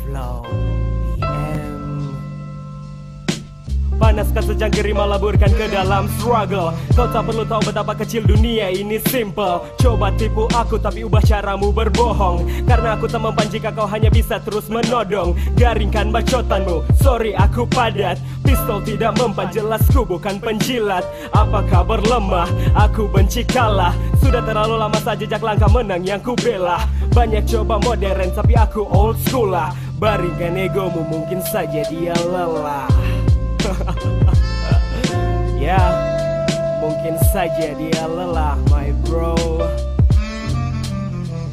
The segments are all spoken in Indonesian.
Flow BM. Panaskan secangkir melaburkan ke dalam struggle. Kau tak perlu tahu betapa kecil dunia ini simple. Coba tipu aku tapi ubah caramu berbohong. Karena aku tak mempan jika kau hanya bisa terus menodong. Garingkan bacotanmu, sorry aku padat. Pistol tidak mempan, jelasku bukan penjilat. Apa kabar lemah, aku benci kalah. Sudah terlalu lama saja jejak langkah menang yang ku bela. Banyak coba modern tapi aku old school lah. Baringkan egomu, mungkin saja dia lelah. Ya, mungkin saja dia lelah, my bro.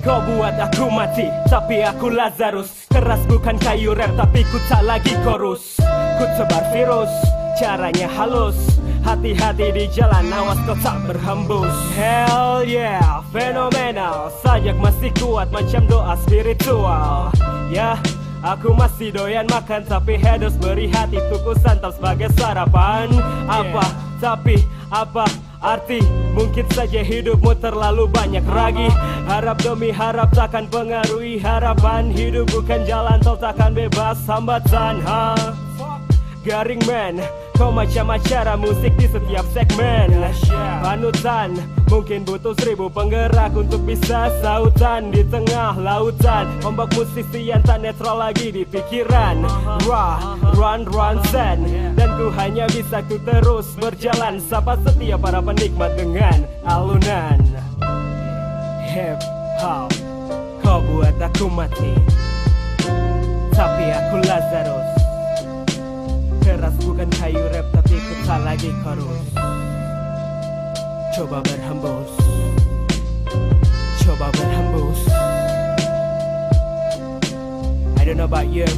Kau buat aku mati, tapi aku Lazarus. Keras bukan kayu rap, tapi ku tak lagi chorus. Ku tebar virus, caranya halus. Hati-hati di jalan, awas kau tak berhembus. Hell yeah, fenomenal. Sajak masih kuat macam doa spiritual. Ya, aku masih doyan makan, tapi haters beri hati tuku santap sebagai sarapan. Apa, tapi apa arti? Mungkin saja hidupmu terlalu banyak ragi. Harap demi harap takkan pengaruhi harapan. Hidup bukan jalan tol, takkan bebas hambatan. Garing man, kau macam acara musik di setiap segmen. Panutan, mungkin butuh 1000 penggerak untuk bisa sautan di tengah lautan. Ombak musisi yang tak netral lagi di pikiran. Run, zen. Dan ku hanya bisa ku terus berjalan. Sapa setiap para penikmat dengan alunan hip hop. Kau buat aku mati, tapi aku Lazarus. Keras bukan kayu rap, tapi ku tak lagi chorus. Coba berhembus, coba berhembus. I don't know about you,